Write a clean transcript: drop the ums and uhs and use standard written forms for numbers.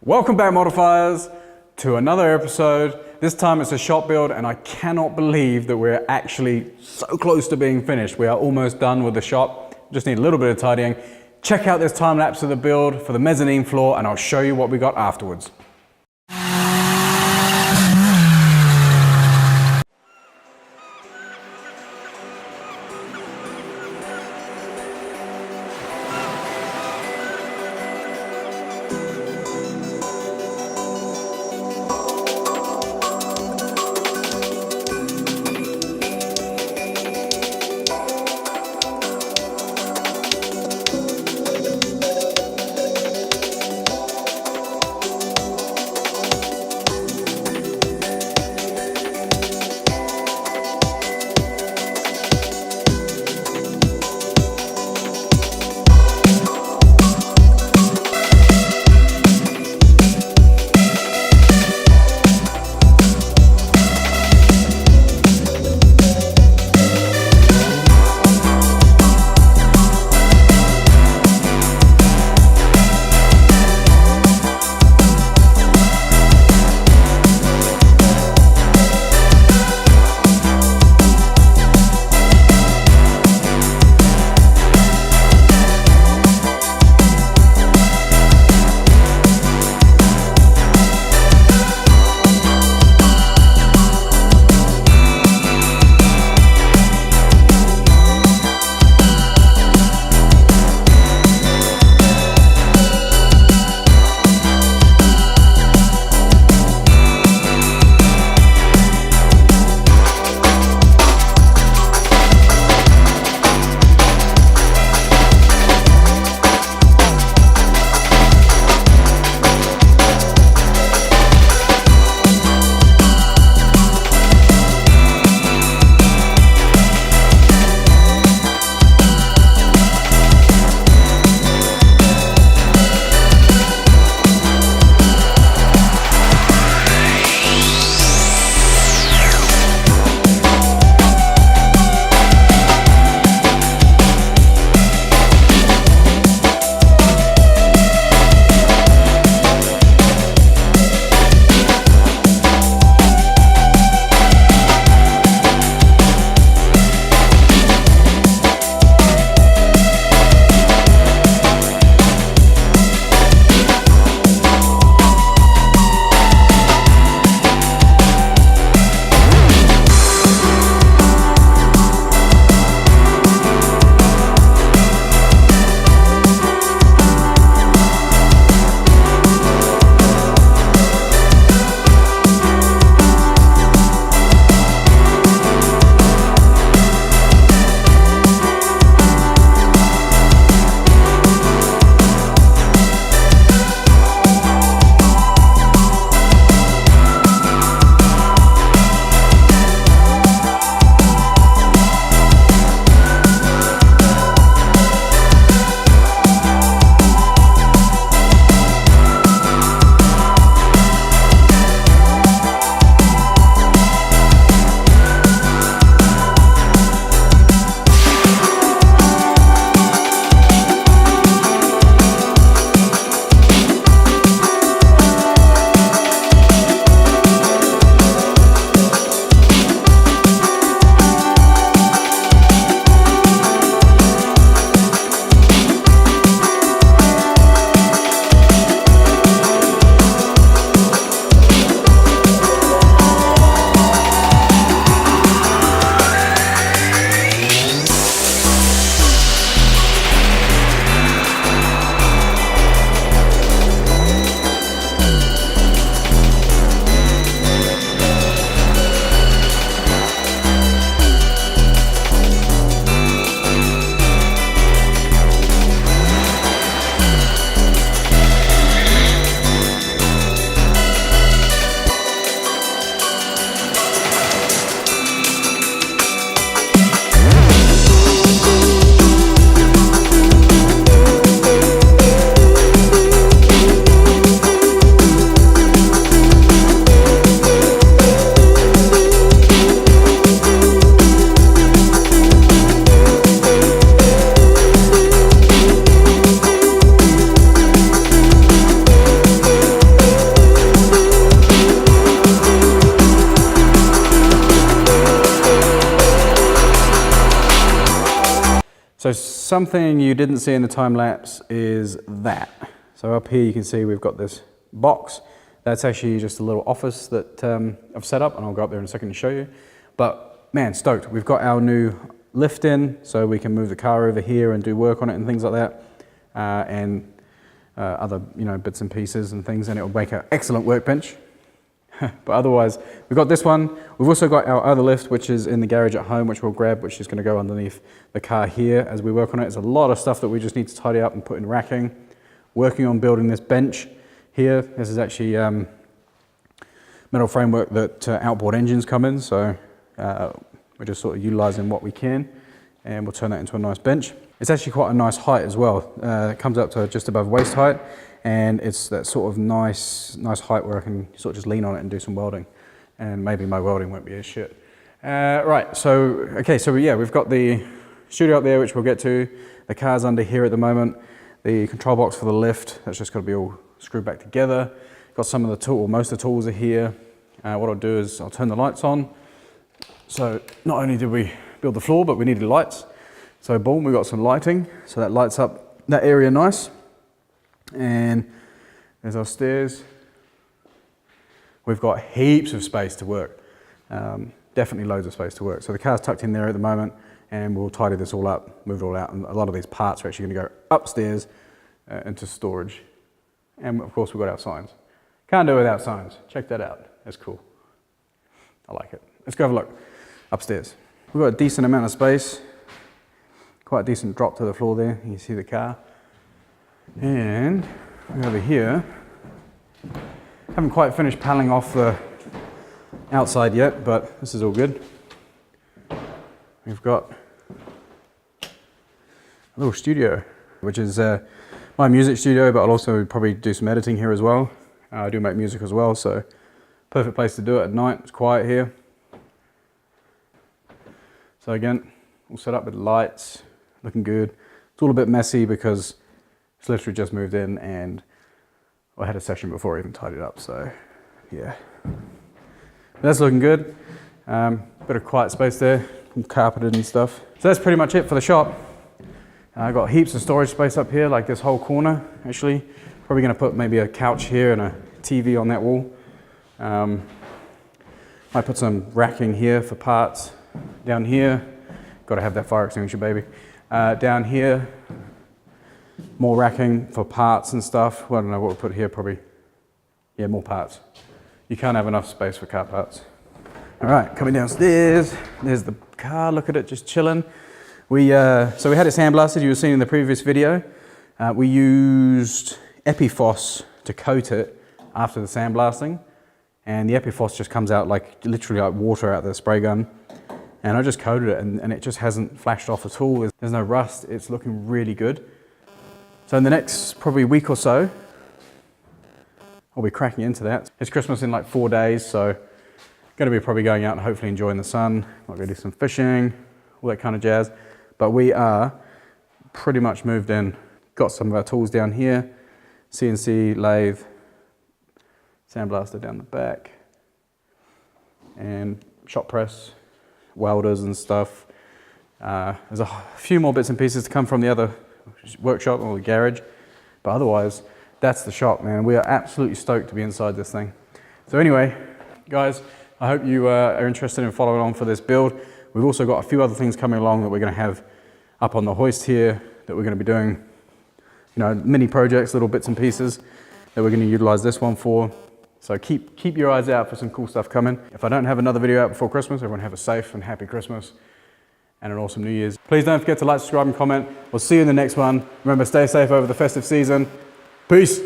Welcome back, modifiers, to another episode. This time it's a shop build and I cannot believe that we're actually so close to being finished. We are almost done with the shop. Just need a little bit of tidying. Check out this time lapse of the build for the mezzanine floor and I'll show you what we got afterwards. something you didn't see in the time lapse is that. So up here you can see we've got this box. That's actually just a little office that I've set up, and I'll go up there in a second to show you. But man, stoked. We've got our new lift in, so we can move the car over here and do work on it and things like that. And other bits and pieces and things, and it will make an excellent workbench. But otherwise, we've got this one. We've also got our other lift, which is in the garage at home, which we'll grab, which is going to go underneath the car here as we work on it. There's a lot of stuff that we just need to tidy up and put in racking. Working on building this bench here. This is actually metal framework that outboard engines come in, so we're just sort of utilizing what we can, and we'll turn that into a nice bench. It's actually quite a nice height as well. It comes up to just above waist height, and it's that sort of nice height where I can sort of just lean on it and do some welding, and maybe my welding won't be as shit. Right, so yeah, we've got the studio up there, which we'll get to. The car's under here at the moment. The control box for the lift, that's just got to be all screwed back together. Got some of the tools, most of the tools are here. What I'll do is I'll turn the lights on. So not only did we build the floor, but we needed lights. So boom, we got some lighting. So that lights up that area nice. And there's our stairs. We've got heaps of space to work. Definitely loads of space to work. So the car's tucked in there at the moment, and we'll tidy this all up, move it all out. And a lot of these parts are actually going to go upstairs into storage. And of course, we've got our signs. Can't do without signs. Check that out. That's cool. I like it. Let's go have a look upstairs. We've got a decent amount of space. Quite a decent drop to the floor there. You can see the car. And over here, haven't quite finished paneling off the outside yet, but this is all good. We've got a little studio, which is my music studio, but I'll also probably do some editing here as well. I do make music as well, so perfect place to do it at night. It's quiet here. So again, we'll set up with lights, looking good. It's all a bit messy because it's literally just moved in, and I had a session before I even tidied up, so yeah. But that's looking good. Bit of quiet space there, carpeted and stuff. So that's pretty much it for the shop. I've got heaps of storage space up here, like this whole corner, actually. Probably gonna put maybe a couch here and a TV on that wall. Might put some racking here for parts. Down here, gotta have that fire extinguisher, baby. Down here, more racking for parts and stuff. Well, I don't know what we'll put here, probably. Yeah, more parts. You can't have enough space for car parts. All right, coming downstairs. There's the car, look at it, just chilling. So we had it sandblasted, you were seeing in the previous video. We used Everous to coat it after the sandblasting. And the Everous just comes out like, literally like water out of the spray gun. And I just coated it, and it just hasn't flashed off at all. There's no rust, it's looking really good. So in the next probably week or so, I'll be cracking into that. It's Christmas in like 4 days, so going to be probably going out and hopefully enjoying the sun. Might go do some fishing, all that kind of jazz. But we are pretty much moved in. Got some of our tools down here, CNC lathe, sandblaster down the back, and shop press, welders and stuff. There's a few more bits and pieces to come from the other workshop or the garage, but otherwise that's the shop, man. We are absolutely stoked to be inside this thing. So anyway, guys, I hope you are interested in following on for this build. We've also got a few other things coming along that we're going to have up on the hoist here that we're going to be doing, mini projects, little bits and pieces that we're going to utilize this one for. So keep your eyes out for some cool stuff coming. If I don't have another video out before Christmas, everyone have a safe and happy Christmas and an awesome New Year's. Please don't forget to like, subscribe and comment. We'll see you in the next one. Remember, stay safe over the festive season. Peace.